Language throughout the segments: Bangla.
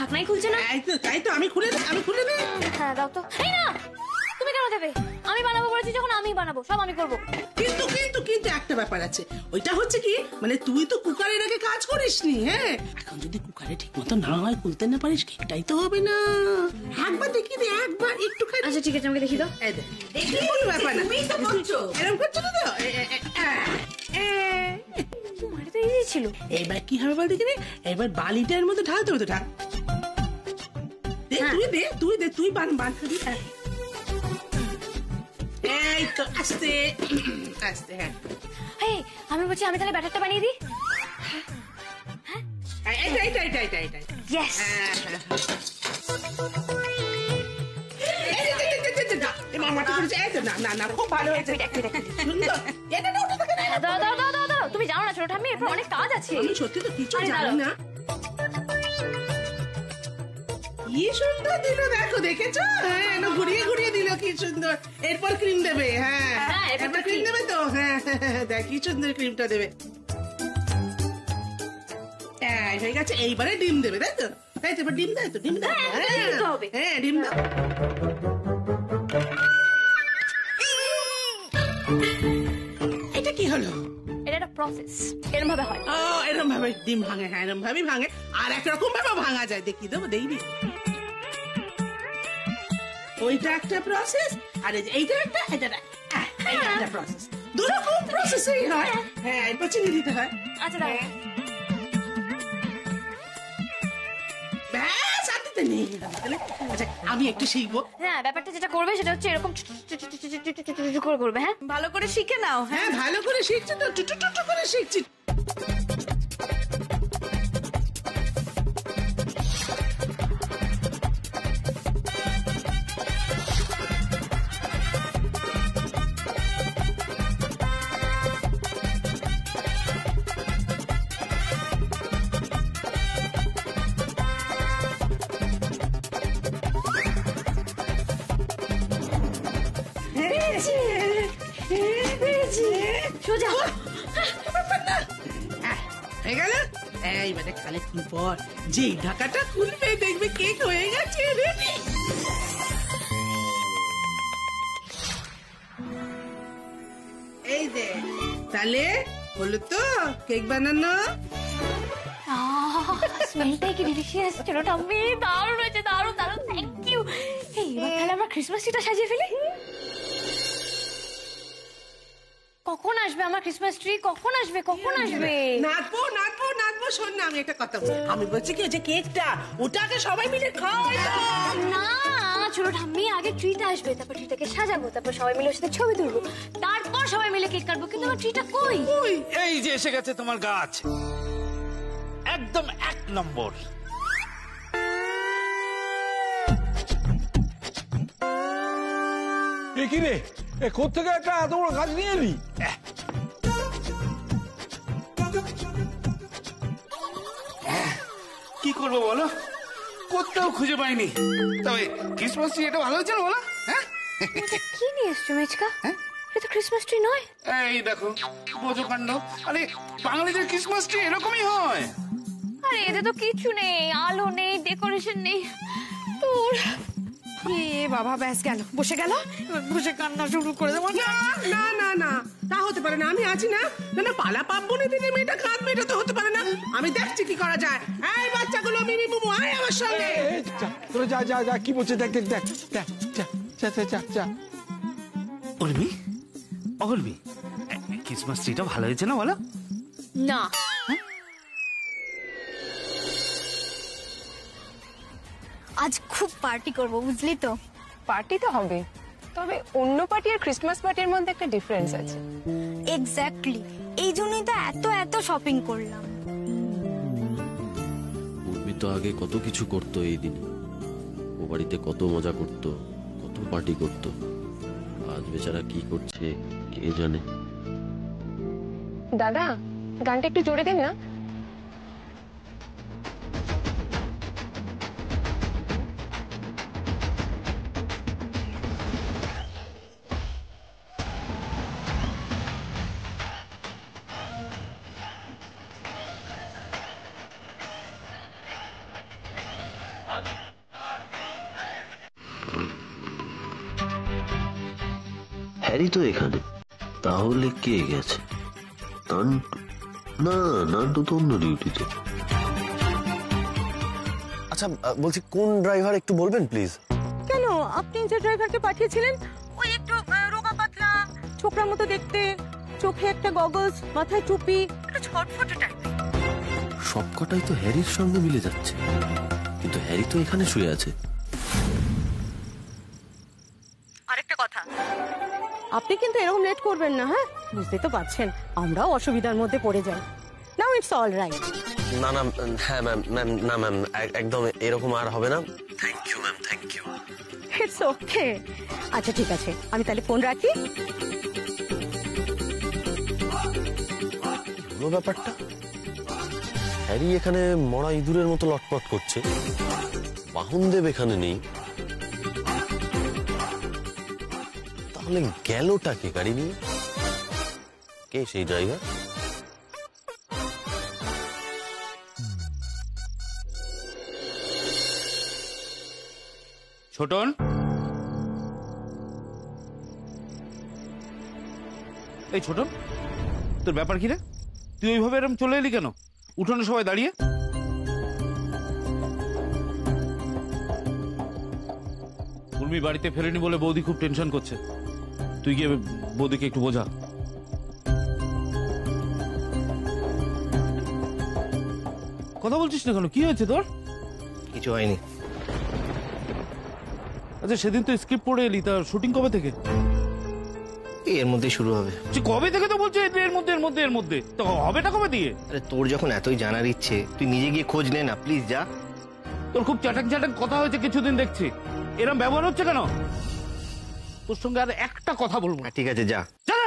ঢাকনাই খুলছে না। তাই তো আমি খুলে দিই। হ্যাঁ দাও তো। এই না, তুমি কেন দেবে? আমি বানাবো বলেছি যখন আমিই বানাবো, সব আমি করবো। কিন্তু কিন্তু কিন্তু একটা ব্যাপার আছে, ওইটা হচ্ছে কি মানে তুই তো কুকারের আগে কাজ করিসনি। হ্যাঁ, এখন যদি কুকারে ঠিক মতো না হয়, খুলতে না পারিস, কেকটাই তো হবে না। একবার দেখি দে, একবার একটুখানি। আচ্ছা ঠিক আছে, আমাকে দেখি দাও। এই দেখ, কোনো ব্যাপার না। তুমি তো করছো, এরকম করছো না তো? এটা তো ইজি ছিল। এবার কি হবে বল দেখিনি, এবার বালিটার মধ্যে ঢালতে হবে তো, ঢাল। তুই বান করবি। এই তো আস্তে আস্তে। হ্যাঁ আমি বলছি আমি তাহলে ব্যাটারটা বানিয়ে দিই। এইটা। ইয়েস। না খুব ভালো হয়েছে। তুমি জানো না ছোট ঠাম্মি, এরপর অনেক কাজ আছে। আমি সত্যি তো কিছু জানি না। কি সুন্দর দিল, দেখো, দেখেছো? হ্যাঁ, ঘুরিয়ে ঘুরিয়ে দিল, কি সুন্দর। এরপর ক্রিম দেবে। হ্যাঁ, এরপর ক্রিম দেবে তো। হ্যাঁ দেখ কি সুন্দর ক্রিমটা দেবে। হয়ে গেছে, এইবারে ডিম দেবে, তাই তো? তাই তো, এবার ডিম দেয় তো, ডিম দাও। হ্যাঁ ডিম দাও। এটা কি হলো? এটা একটা প্রসেস, এরকম ভাবে হয়। এরকম ভাবে ডিম ভাঙে? হ্যাঁ, এরকম ভাবেই ভাঙে। আর একরকম ভাবে ভাঙা যায়, দেখি দেবো, দেখবি। ওইটা একটা প্রসেস, আর এইটা একটা প্রসেস। দুরকম প্রসেসই হয়। হ্যাঁ, এরপর চিনি দিতে হয়। আচ্ছা দাও। ব্যাস, আর দিতে নেই। আচ্ছা, আমি একটু শিখবো। হ্যাঁ, ব্যাপারটা যেটা করবে সেটা হচ্ছে এরকম করে করবে। হ্যাঁ, ভালো করে শিখে নাও। হ্যাঁ, ভালো করে শিখছি তো, টুটু করে শিখছি। সোজা হয়ে গেল। এইবারে খানিকক্ষণ পর যেই ঢাকাটা খুলবে, দেখবে কেক হয়ে গেছে, রেডি। এই যে, তাহলে হলো তো কেক বানানো। স্মেলটাই কি ডিলিশিয়াস ছিল ঠাম্মি, দারুণ হয়েছে, দারুণ দারুণ, থ্যাংক ইউ। এইবার তাহলে আমরা ক্রিসমাস ট্রিটা সাজিয়ে ফেলি। কখন আসবে আমার ক্রিসমাস ট্রি? কখন আসবে? নাচবো। শোন না, আমি একটা কথা বলি। আমি বলছি কি, যে কেকটা ওটাকে সবাই মিলে খাওয়াই। না ছোট ঠাম্মি, আগে ট্রিটা আসবে, তারপর ট্রিটাকে সাজাবো, তারপর সবাই মিলে ওর সাথে ছবি তুলবো, তারপর সবাই মিলে কেক কাটবো। কিন্তু আমার ট্রিটা কই? এই যে এসে গেছে তোমার গাছ, একদম 1 নম্বর। কি রে, কোথেকে একটা এত বড় গাছ নিয়ে এলি? কি করবো বলো, কোথাও খুঁজে পাইনি। তবে ক্রিসমাস ট্রি এটা ভালো হয়েছে না বলো? হ্যাঁ, কি নিয়ে এসছো মেচকা? এটা তো ক্রিসমাস ট্রি নয়। এই দেখো বোঝো কাণ্ড। আরে বাঙালিদের ক্রিসমাস ট্রি এরকমই হয়। আরে এতে তো কিছু নেই, আলো নেই, ডেকোরেশন নেই। তোর বাবা, ব্যাস গেল, বসে গেল, বসে কান্না শুরু করে দেবো। না, তা হতে পারে না। আমি আছি না। না, পালা পাবনি দিনে মেয়েটা কাঁদবে, এটা তো হতে পারে না। আমি দেখছি কি করা যায়। এই বাচ্চাগুলো, মিমি বুবু, আয় আমার সঙ্গে। তোরা যা, কি বলছে দেখ। অগলবি, ক্রিসমাস ট্রিটা ভালো হয়েছে না বলো? না, আজ খুব পার্টি করব, বুঝলি তো? পার্টি তো হবে, তবে অন্য পার্টি আর ক্রিসমাস পার্টির মধ্যে একটা ডিফারেন্স আছে। এক্স্যাক্টলি, এই জন্যই তো এত শপিং করলাম। উর্মি তো আগে কত কিছু করতো এই দিনে, ও বাড়িতে কত মজা করতো, কত পার্টি করতো। আজ বেচারা কি করছে কে জানে। দাদা, গানটা একটু জোরে দিন না। হ্যারি তো এখানে, তাহলে কে গেছে? নান্টু? না, নান্টু তো অন্য ডিউটিতে। আচ্ছা বলছি কোন ড্রাইভার একটু বলবেন প্লিজ? কেন, আপনি যে ড্রাইভারকে পাঠিয়েছিলেন ওই একটু রোগা পাতলা, ছোকরার মতো দেখতে, চোখে একটা গগলস, মাথায় টুপি, একটা ছটফটে টাইপের। সবকটাই তো হ্যারির সঙ্গে মিলে যাচ্ছে, কিন্তু হ্যারি তো এখানে শুয়ে আছে। আরেকটা কথা, আপনি কিন্তু এরকম লেট করবেন না, হ্যাঁ? বুঝতেই তো পারছেন আমরাও অসুবিধার মধ্যে পড়ে যাই। Now it's all right. না না, হ্যাঁ ম্যাম, ম্যাম না ম্যাম, একদম এরকম আর হবে না। Thank you ma'am, thank you. It's okay. আচ্ছা ঠিক আছে, আমি তাহলে ফোন রাখি। পুরো ব্যাপারটা হ্যারি এখানে মরা ইঁদুরের মতো লটপট করছে, বাহনদেব এখানে নেই, তাহলে গেলটা কে গাড়ি নিয়ে? কে সেই ড্রাইভার? ছোটন, এই ছোটন, তোর ব্যাপার কি রে? তুই ওইভাবে এরকম চলে এলি কেন? উঠোনে সবাই দাঁড়িয়ে। উর্মি বাড়িতে ফেরেনি বলে বৌদি খুব টেনশন করছে, তুই গিয়ে বৌদিকে একটু বোঝা। কথা বলছিস না কেন? কি হয়েছে তোর? কিছু হয়নি। আচ্ছা সেদিন তো স্ক্রিপ্ট পড়ে এলি, তার শুটিং কবে থেকে? এর মধ্যেই শুরু হবে। কবে থেকে তো বলছো এর মধ্যে এর মধ্যে এর মধ্যে, তো হবেটা কবে দিয়ে? আরে তোর যখন এতই জানার ইচ্ছে, তুই নিজে গিয়ে খোঁজ নে না প্লিজ, যা। তোর খুব চ্যাটাক চ্যাটাক কথা হয়েছে কিছুদিন দেখছি, এরম ব্যবহার হচ্ছে কেন? তোর সঙ্গে আর একটা কথা বলবো না। ঠিক আছে, যা। যা।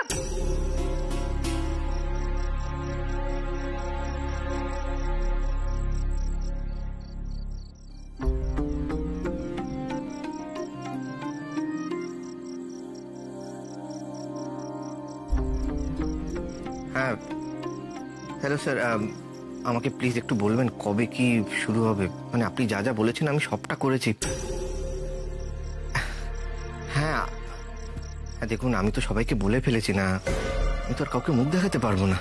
হ্যাঁ হ্যালো স্যার, আমাকে প্লিজ একটু বলবেন কবে কি শুরু হবে? মানে আপনি যা যা বলেছেন আমি সবটা করেছি। হ্যাঁ হ্যাঁ দেখুন, আমি তো সবাইকে বলে ফেলেছি, না আমি তো আর কাউকে মুখ দেখাতে পারবো না।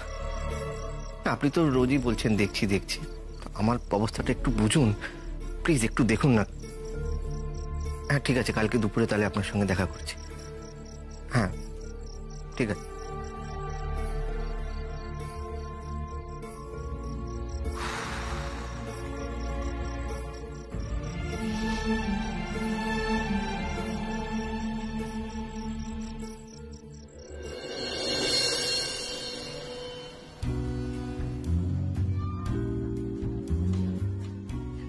আপনি তো রোজই বলছেন দেখছি দেখছি, আমার অবস্থাটা একটু বুঝুন প্লিজ, একটু দেখুন না। হ্যাঁ ঠিক আছে, কালকে দুপুরে তাহলে আপনার সঙ্গে দেখা করছি। হ্যাঁ ঠিক আছে।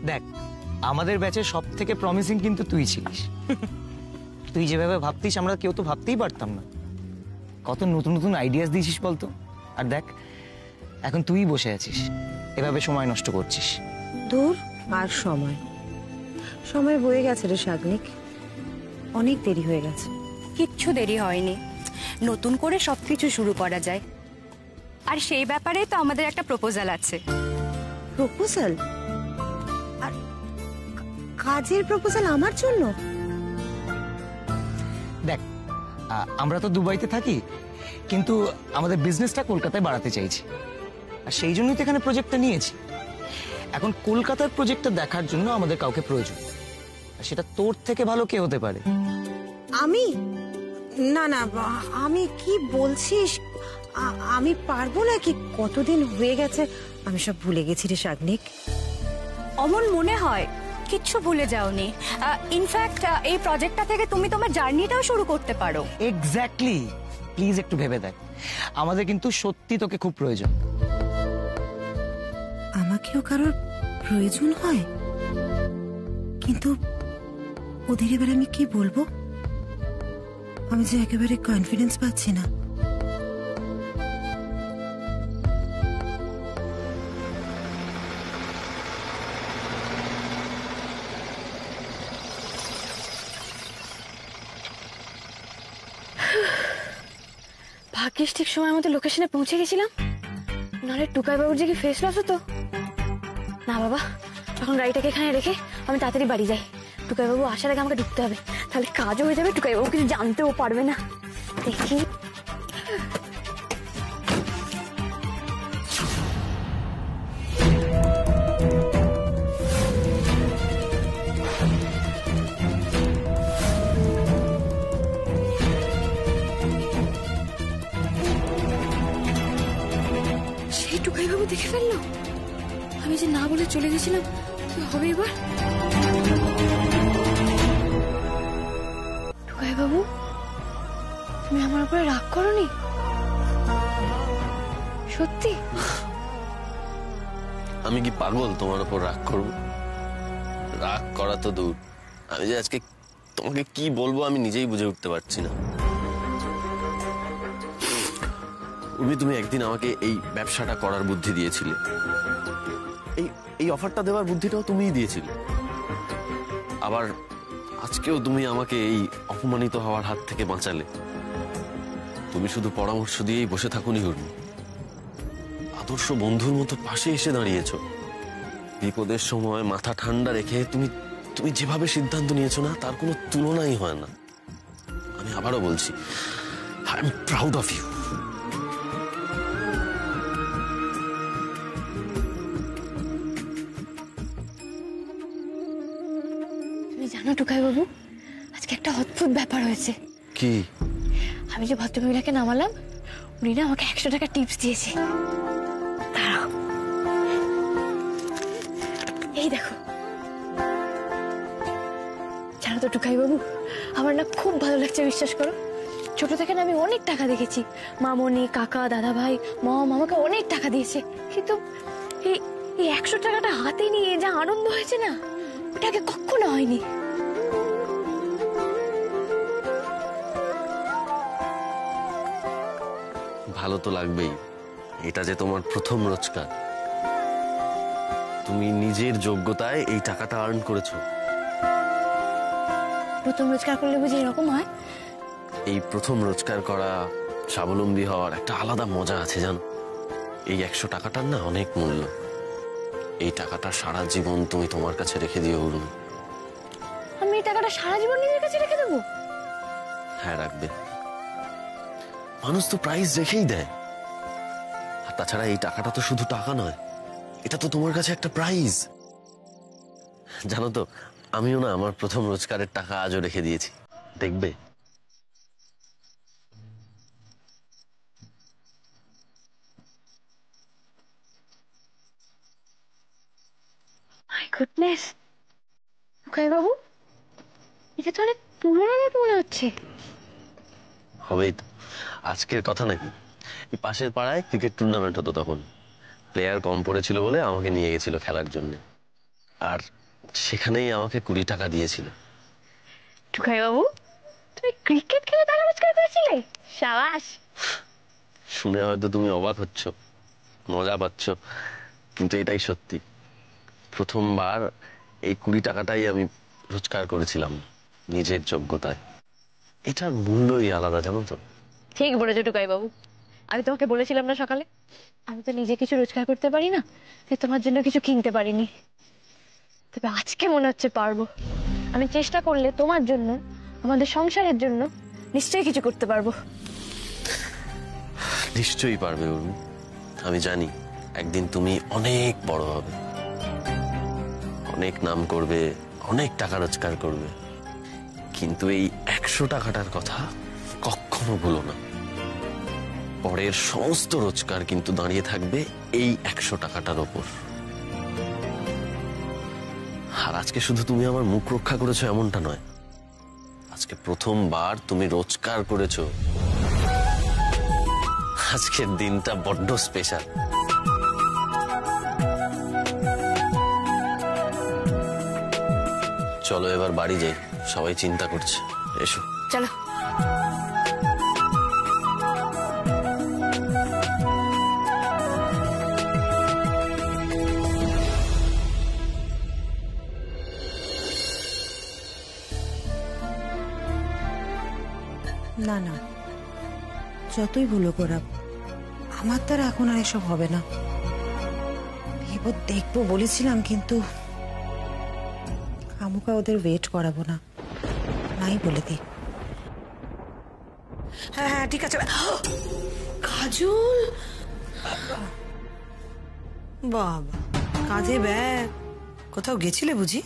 দেখ, আমাদের ব্যাচের সব থেকে প্রমিসিং কিন্তু তুই ছিলিস। তুই যেভাবে ভাবতিস আমরা কেউ তো ভাবতেই পারতাম না। কত নতুন নতুন আইডিয়াস দিয়েছিস বলতো। আর দেখ, এখন তুই বসে আছিস, এভাবে সময় নষ্ট করছিস। দূর আর সময়, সময় বয়ে গেছে রে শাগনিক, অনেক দেরি হয়ে গেছে। কিচ্ছু দেরি হয়নি, নতুন করে সবকিছু শুরু করা যায়। আর সেই ব্যাপারে তো আমাদের একটা প্রপোজাল আছে। প্রপোজাল? আর কাজের প্রপোজাল আমার জন্য? দেখ, আমরা তো দুবাইতে থাকি, কিন্তু আমাদের বিজনেসটা কলকাতায় বাড়াতে চাইছি, আর সেই জন্যই তো এখানে প্রজেক্টটা নিয়েছি। এখন কলকাতার প্রজেক্টটা দেখার জন্য আমাদের কাউকে প্রয়োজন, আর সেটা তোর থেকে ভালো কে হতে পারে? আমি? না না, আমি কি বলছিস? আমি পারবো নাকি? কতদিন হয়ে গেছে, আমি সব ভুলে গেছি রে শাগনিক। অমন মনে হয় কিচ্ছু ভুলে যাওনি। ইনফ্যাক্ট এই প্রজেক্টটা থেকে তুমি তোমার জার্নিটাও শুরু করতে পারো। এক্স্যাক্টলি, প্লিজ একটু ভেবে দেখ, আমাদের কিন্তু সত্যি তোকে খুব প্রয়োজন। আমাকেও কারোর প্রয়োজন হয়, কিন্তু ওদের এবার আমি কি বলবো? আমি যে একেবারে কনফিডেন্স পাচ্ছি না। ভাগ্যিস ঠিক সময় মতো লোকেশনে পৌঁছে গেছিলাম, নাহলে টুকাই বাবুর যে কি ফেস লস হতো। না বাবা, এখন গাড়িটাকে এখানে রেখে আমি তাড়াতাড়ি বাড়ি যাই। টুকাই বাবু আসার আগে আমাকে ঢুকতে হবে, তাহলে কাজও হয়ে যাবে, টুকাই বাবু কিছু জানতেও পারবে না। দেখি সেই টুকাই বাবু দেখে ফেললো। আমি যে না বলে চলে গেছিলাম, কি হবে এবার? টুকাই বাবু, তুমি আমার উপরে রাগ করোনি? সত্যি? আমি কি পাগল তোমার উপর রাগ করব? রাগ করা তো দূর, আমি যে আজকে তোমাকে কি বলবো আমি নিজেই বুঝে উঠতে পারছি না। উর্মি, তুমি একদিন আমাকে এই ব্যবসাটা করার বুদ্ধি দিয়েছিলে, এই অফারটা দেওয়ার বুদ্ধিটাও তুমিই দিয়েছিলে। আবার আজকেও তুমি আমাকে এই অপমানিত হওয়ার হাত থেকে বাঁচালে। তুমি শুধু পরামর্শ দিয়েই বসে থাকুনি উর্মি, আদর্শ বন্ধুর মতো পাশে এসে দাঁড়িয়েছো। বিপদের সময় মাথা ঠান্ডা রেখে তুমি যেভাবে সিদ্ধান্ত নিয়েছো না, তার কোনো তুলনাই হয় না। আমি আবারও বলছি, I am proud of you. তুমি জানো টুকাই বাবু, আজকে একটা অদ্ভুত ব্যাপার হয়েছে। কি? আমি যে ভদ্রমহিলাকে নামালাম, উনি না আমাকে 100 টাকা টিপস দিয়েছে। দাঁড়াও, এই দেখো। জানো তো টুকাই বাবু, আমার না খুব ভালো লাগছে, বিশ্বাস করো। ছোট থেকে না আমি অনেক টাকা দেখেছি, মামনি, কাকা, দাদা ভাই, মম আমাকে অনেক টাকা দিয়েছে, কিন্তু এই 100 টাকাটা হাতে নিয়ে যা আনন্দ হয়েছে না, ওটাকে কখনো হয়নি। ভালো তো লাগবেই, এটা যে তোমার প্রথম রোজগার। তুমি নিজের যোগ্যতায় এই টাকাটা আর্ন করেছো। প্রথম রোজগার করলে বুঝি এরকম হয়? এই প্রথম রোজগার করা, স্বাবলম্বী হওয়ার একটা আলাদা মজা আছে জানো। এই 100 টাকাটার না অনেক মূল্য। এই টাকাটা সারা জীবন তুমি তোমার কাছে রেখে দিও উর্মি। আমি এই টাকাটা সারা জীবন নিজের কাছে রেখে দেবো? হ্যাঁ, রাখবে। মানুষ তো প্রাইজ রেখেই দেয়। আর তাছাড়া এই টাকাটা তো শুধু টাকা নয়, এটা তো তোমার কাছে একটা প্রাইজ। জানো তো, আমিও না আমার প্রথম রোজগারের টাকা আজও রেখে দিয়েছি, দেখবে। মাই গুডনেস, টুকাই বাবু, এটা তো অনেক পুরোনো মতো মনে হচ্ছে। হবেই তো, আজকের কথা নাকি। এই পাশের পাড়ায় ক্রিকেট টুর্নামেন্ট হতো, তখন প্লেয়ার কম পড়েছিল বলে আমাকে নিয়ে গেছিল খেলার জন্য, আর সেখানেই আমাকে 20 টাকা দিয়েছিল। টুকাই বাবু, তুমি ক্রিকেট খেলে টাকা রোজগার করেছিলে? সাবাস। শুনে হয়তো তুমি অবাক হচ্ছ, মজা পাচ্ছ, কিন্তু এটাই সত্যি। প্রথমবার এই 20 টাকাটাই আমি রোজগার করেছিলাম নিজের যোগ্যতায়। এটার মূল্যই আলাদা, জানো তো। ঠিক বলেছো টুকাই বাবু, আমি তোমাকে বলেছিলাম না সকালে, আমি তো নিজে কিছু রোজগার করতে পারি না, তাই তোমার জন্য কিছু কিনতে পারিনি। তবে আজকে মনে হচ্ছে পারবো। আমি চেষ্টা করলে তোমার জন্য, আমাদের সংসারের জন্য নিশ্চয়ই কিছু করতে পারবো। নিশ্চয়ই পারবে উর্মি, আমি জানি একদিন তুমি অনেক বড় হবে, অনেক নাম করবে, অনেক টাকা রোজগার করবে। কিন্তু এই 100 টাকাটার কথা কখনো ভুলো না। পরের সমস্ত রোজগার কিন্তু দাঁড়িয়ে থাকবে এই 100 টাকাটার ওপর। আর আজকে শুধু তুমি আমার মুখ রক্ষা করেছো এমনটা নয়, আজকে প্রথমবার তুমি রোজগার করেছো। আজকের দিনটা বড্ড স্পেশাল। চলো এবার বাড়ি যাই, সবাই চিন্তা করছে। এসো চলো। না না, যতই ভুলো করা, আমার দ্বারা এখন আর এসব হবে না। এবার দেখবো বলেছিলাম, কিন্তু খামুকা ওদের ওয়েট করাবো না, নাই বলে দিই। হ্যাঁ ঠিক আছে। কাজল, বাবা কাঁধে ব্যাগ, কোথাও গেছিলে বুঝি?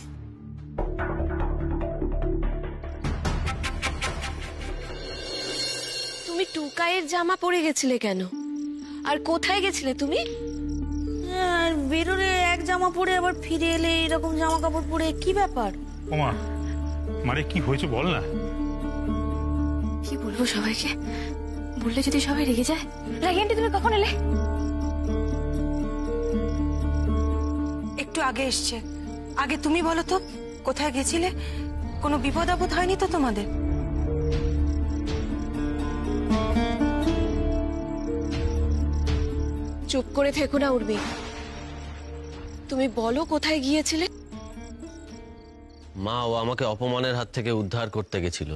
তুমি টুকাইয়ের জামা পরে গেছিলে কেন? আর কোথায় গেছিলে তুমি? আর বেরোলে এক জামা পরে আবার ফিরে এলে এরকম জামা কাপড় পরে, কি ব্যাপার? ওমা মারে কি হয়েছে বল না। কি বলবো সবাইকে? বললে যদি সবাই রেগে যায়। রাগি আন্টি তুমি কখন এলে? একটু আগে এসছে। আগে তুমি বলো তো কোথায় গেছিলে? কোনো বিপদ আপদ হয়নি তো তোমাদের? চুপ করে থেকো না উর্মি, তুমি বলো কোথায় গিয়েছিলে? মা ও আমাকে অপমানের হাত থেকে উদ্ধার করতে গেছিল।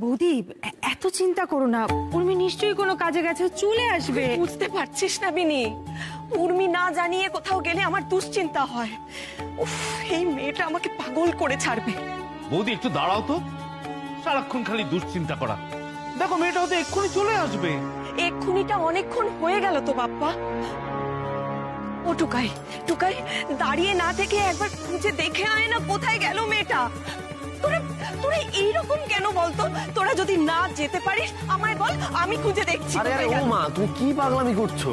বৌদি এত চিন্তা করো না, উর্মি নিশ্চয়ই কোনো কাজে গেছে, চলে আসবে। বুঝতে পারছিস না বিনি, উর্মি না জানিয়ে কোথাও গেলে আমার দুশ্চিন্তা হয়। উফ, এই মেয়েটা আমাকে পাগল করে ছাড়বে। বৌদি একটু দাঁড়াও তো, সারাক্ষণ খালি দুশ্চিন্তা করা। দেখো মেয়েটা হয়তো এক্ষুনি চলে আসবে। এক্ষুনিটা অনেকক্ষণ হয়ে গেল তো বাপ্পা। ও টুকাই, টুকাই দাঁড়িয়ে না থেকে একবার খুঁজে দেখে আয় না কোথায় গেল মেয়েটা। তোরা তোরা এইরকম কেন বলতো? তোরা যদি না যেতে পারিস আমায় বল, আমি খুঁজে দেখছি। আরে আরে ও মা, তুমি কি পাগলামি করছো?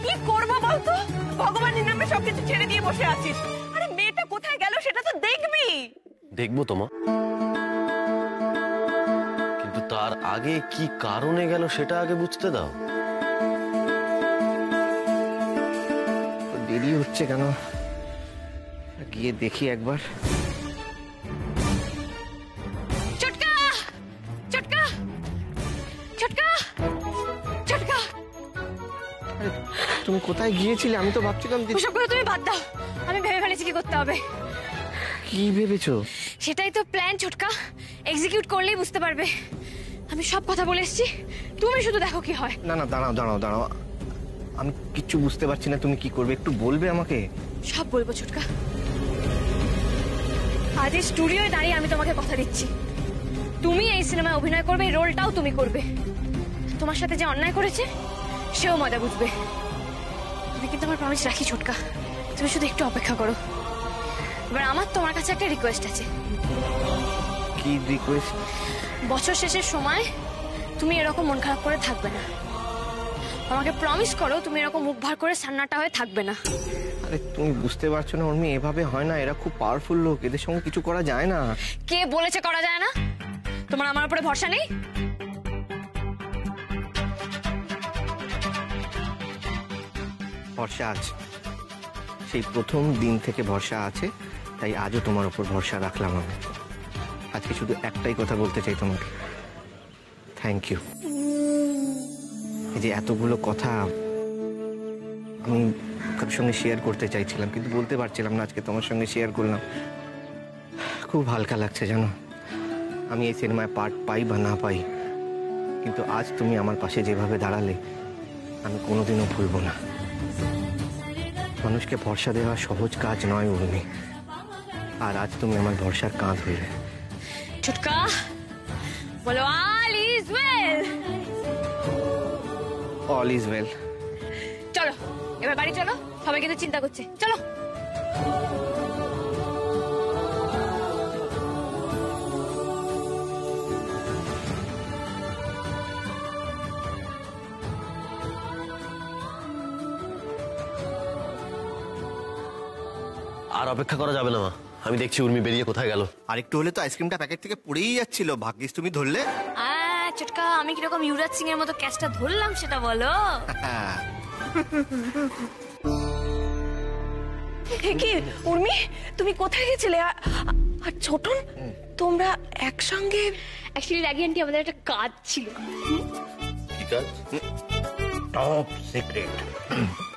কি করবো বলতো? ভগবানের নামে সবকিছু ছেড়ে দিয়ে বসে আছিস। আরে মেয়েটা কোথায় গেল সেটা তো দেখবি। দেখবো তোমা, কিন্তু তার আগে কি কারণে গেল সেটা আগে বুঝতে দাও। দেরি হচ্ছে কেন, গিয়ে দেখি একবার। চটকা চটকা চটকা চটকা, তুমি কোথায় গিয়েছিলে? আমি তো ভাবছিলাম যে ওসব করে তুমি বাদ দাও। আমি ভেবে ফেলেছি কি করতে হবে। কি ভেবেছো? সেটাই তো প্ল্যান ছোটকা, এক্সিকিউট করলেই বুঝতে পারবে। আমি সব কথা বলে এসেছি, তুমি শুধু দেখো কি হয়। না না দাঁড়াও দাঁড়াও দাঁড়াও, আমি কিচ্ছু বুঝতে পারছি না, তুমি কি করবে একটু বলবে আমাকে? সব বলবো ছোটকা। আজ এই স্টুডিওয়ে দাঁড়িয়ে আমি তোমাকে কথা দিচ্ছি, তুমি এই সিনেমায় অভিনয় করবে, এই রোলটাও তুমি করবে। তোমার সাথে যে অন্যায় করেছে সেও মজা বুঝবে। আমি কিন্তু আমার প্রমিস রাখি ছোটকা, তুমি শুধু একটু অপেক্ষা করো। এবার আমার তোমার কাছে একটা রিকোয়েস্ট আছে। কি রিকোয়েস্ট? বছর শেষের সময় তুমি এরকম মন খারাপ করে থাকবে না। আমাকে প্রমিস করো তুমি এরকম মুখ ভার করে সান্নাটা হয়ে থাকবে না। আরে তুমি বুঝতে পারছো না উর্মি, এভাবে হয় না, এরা খুব পাওয়ারফুল লোক, এদের সঙ্গে কিছু করা যায় না। কে বলেছে করা যায় না? তোমার আমার উপরে ভরসা নেই? ভরসা আছে, সেই প্রথম দিন থেকে ভরসা আছে, তাই আজও তোমার উপর ভরসা রাখলাম আমি। আজকে শুধু একটাই কথা বলতে চাই তোমাকে, থ্যাংক ইউ। এই যে এতগুলো কথা আমি কারোর সঙ্গে শেয়ার করতে চাইছিলাম কিন্তু বলতে পারছিলাম না, আজকে তোমার সঙ্গে শেয়ার করলাম। খুব হালকা লাগছে জানো, আমি এই সিনেমায় পার্ট পাই বা না পাই, কিন্তু আজ তুমি আমার পাশে যেভাবে দাঁড়ালে আমি কোনোদিনও ভুলবো না। মানুষকে ভরসা দেওয়া সহজ কাজ নয় উর্মি, আর আজ তুমি আমার ভরসার কাঁধ হইলে। ছুটকা বলো all is well. All is well. চলো এবার বাড়ি চলো, সবাই কিন্তু চিন্তা করছে, চলো। আর অপেক্ষা করা যাবে না মা, আমি দেখছি উর্মি বেরিয়ে কোথায় গেল। আর একটু হলে তো আইসক্রিমটা প্যাকেট থেকে পড়েই যাচ্ছিল, ভাগ্যিস তুমি ধরলে। চটকা আমি কিরকম ইউরাজ সিং এর মতো ক্যাচটা ধরলাম সেটা বলো। কি উর্মি, তুমি কোথায় গেছিলে? আর ছোটন তোমরা একসঙ্গে? অ্যাকচুয়ালি রাগি আন্টি আমাদের একটা কাজ ছিল। কি কাজ? টপ সিক্রেট,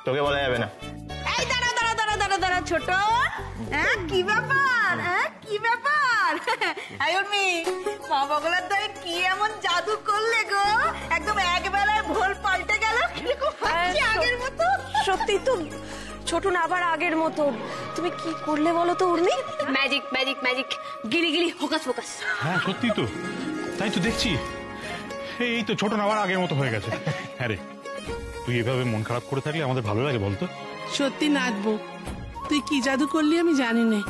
তোকে বলা যাবে না। এই দাঁড়া দাঁড়া দাঁড়া দাঁড়া দাঁড়া ছোট, হ্যাঁ কি ব্যাপার? হ্যাঁ কি ব্যাপার? এই উর্মি, মা বগলার দই কি এমন জাদু করলে গো, একদম একবেলায় ভোল পাল্টে গেল, কিরকম হাসি আগের মতো। সত্যি তো ছোট না আবার আগের মতো। তুমি কি করলে বলো তো উর্মি? ম্যাজিক ম্যাজিক ম্যাজিক, গিলি গিলি, ফোকাস ফোকাস। হ্যাঁ সত্যি তো, তাই তো দেখছি। এই তো ছোট নাবার আগের মতো হয়ে গেছে। হ্যাঁ রে, তুই এভাবে মন খারাপ করে থাকলে আমাদের ভালো লাগে বলতো? সত্যি নাচবো, তুই কি জাদু করলি আমি জানি না,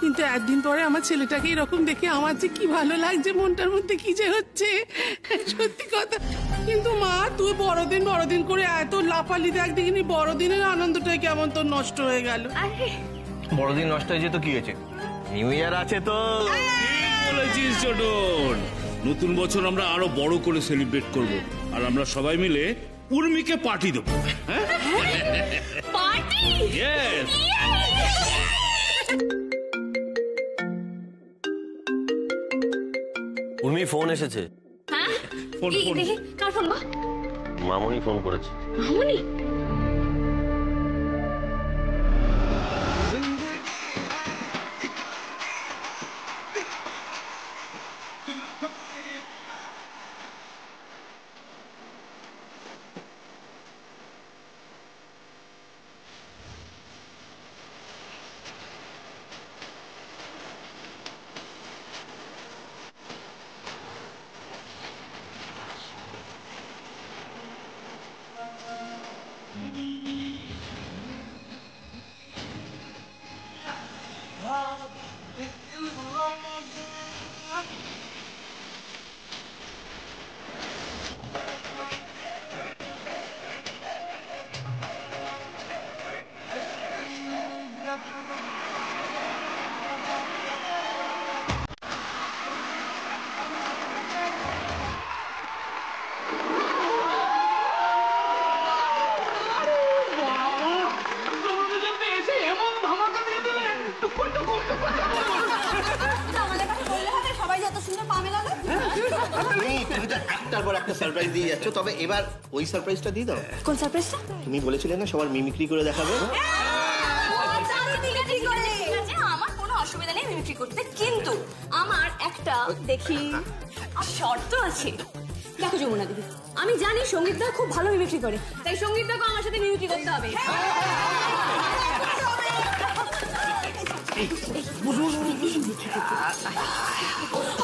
কিন্তু একদিন পরে আমার ছেলেটাকে এরকম দেখে আমার যে কি ভালো লাগছে, মনটার মধ্যে কি যে হচ্ছে, সত্যি কথা। কিন্তু মা, তুই বড়দিন করে এত লাফালি, দেখ দেখিনি বড়দিনের আনন্দটাই কেমন তোর নষ্ট হয়ে গেল। বড়দিন নষ্ট হয়েছে তো কি হয়েছে, নিউ ইয়ার আছে তো। বলেছিস ছোটন, নতুন বছর আমরা আরো বড় করে সেলিব্রেট করব, আর আমরা সবাই মিলে উর্মিকে পার্টি দেবো। পার্টি? ইয়েস। উর্মি, ফোন এসেছে। হ্যাঁ, ফোন ফোন দেখি কার ফোন? মামনি ফোন করেছে। মামনি? একটার পর একটা সারপ্রাইজ দিয়ে যাচ্ছ, তবে এবার ওই সারপ্রাইজটা দিয়ে দাও। কোন সারপ্রাইজটা? তুমি বলেছিলে না সবার মিমিক্রি করে দেখাবে। আমার কোনো অসুবিধা নেই মিমিক্রি করতে, কিন্তু আমার একটা দেখি শর্ত আছে। দেখো যমুনা দিদি, আমি জানি সঙ্গীতদা খুব ভালো মিমিক্রি করে, তাই সঙ্গীতদাকে আমার সাথে মিমিক্রি করতে হবে।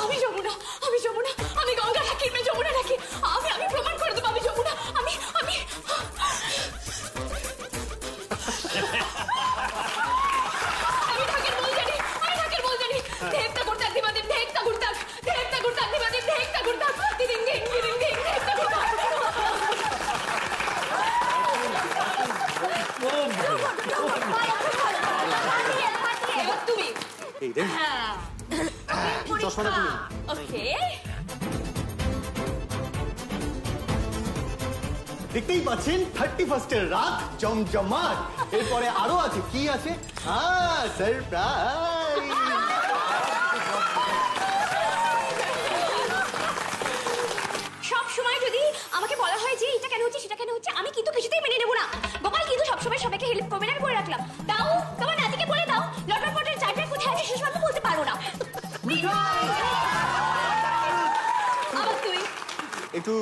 আমি যমুনা, আমি গঙ্গা রাখি, যমুনা রাখি, আমি প্রমাণ করে দেবো আমি যমুনা। আমি ঢাকের বল জানি, ঢেকটা করতাক দিবাদিন, ঢেকটা করতাক দিবাদিন, ঢেকটা করতাক দিদিন, দিন দিদিন, দিন ঢেকটা করতাক। এবার তুমি। হ্যাঁ, ওকে। দেখতেই পাচ্ছেন 31 রাত জমজমাট। এরপরে আরো আছে, কি আছে? সারপ্রাইজ। সব সময় যদি আমাকে বলা হয় যে এটা কেন হচ্ছে সেটা কেন হচ্ছে, আমি কিন্তু কিছুতেই মেনে নেবো না। গোপাল কিন্তু সবসময় সবাইকে হেল্প করবে না, আমি করে রাখলাম। দাও, তোমার নাতিকে বলে দাও লটপটের চারটায় কোথায় আছে সেসব আমি বলতে পারবো না। আবার তুই একটু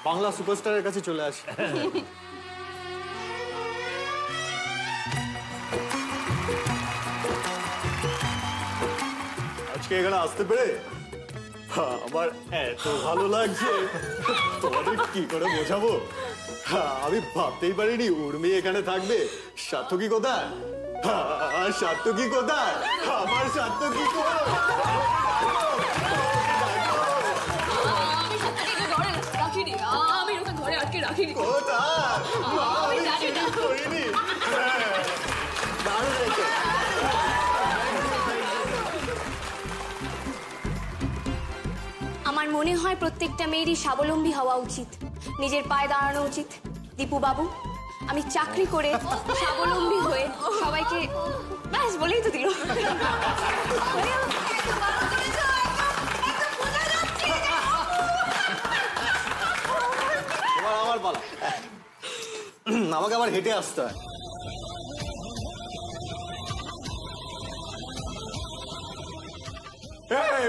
বাংলা সুপারস্টারের কাছে চলে আসি। আজকে এখানে আসতে পেরে আমার এত ভালো লাগছে, তোমাদের কি করে বোঝাবো। আমি ভাবতেই পারিনি উর্মি এখানে থাকবে। সার্থকী কোথায়? সার্থকী কোথায়? আমার সার্থকী কোথায়? আমি ওকে ঘরে আটকে রাখিনি। আমার মনে হয় প্রত্যেকটা মেয়েরই স্বাবলম্বী হওয়া উচিত, নিজের পায়ে দাঁড়ানো উচিত। দীপু বাবু, আমি চাকরি করে স্বাবলম্বী হয়ে সবাইকে ব্যাস বলেই তো দিল। আমার পালা, আমাকে আবার হেঁটে আসতে হয়।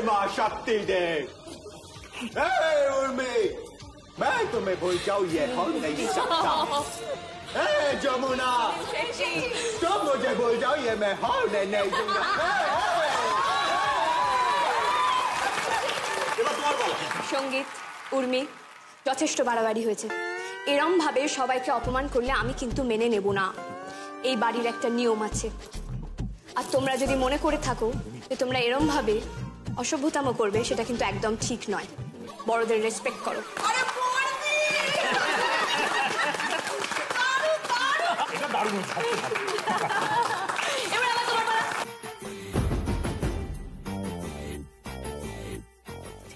माँ शक्ति देव, उर्मी, मैं तुम्हें भूल जाऊं ये हो नहीं सकता। जमुना तुम मुझे बोल जाओ ये मैं होने नहीं दूंगा সঙ্গীত উর্মি যথেষ্ট বাড়াবাড়ি হয়েছে এরম ভাবে সবাইকে অপমান করলে আমি কিন্তু মেনে নেব না এই বাড়ির একটা নিয়ম আছে আর তোমরা যদি মনে করে থাকো যে তোমরা এরম ভাবে অসভ্যতাম করবে সেটা কিন্তু একদম ঠিক নয় বড়দের রেসপেক্ট করো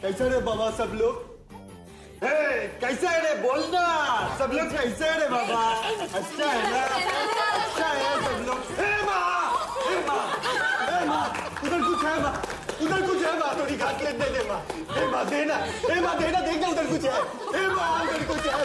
कैसे रे बाबा सब लोग कैसे है रे बोलना सब लोग कैसे है रे बाबा अच्छा है ना अच्छा है सब लोग माँ उधर कुछ है माँ उधर कुछ है माँ थोड़ी घाट लेने दे माँ माँ देना देखना उधर कुछ है माँ उधर कुछ है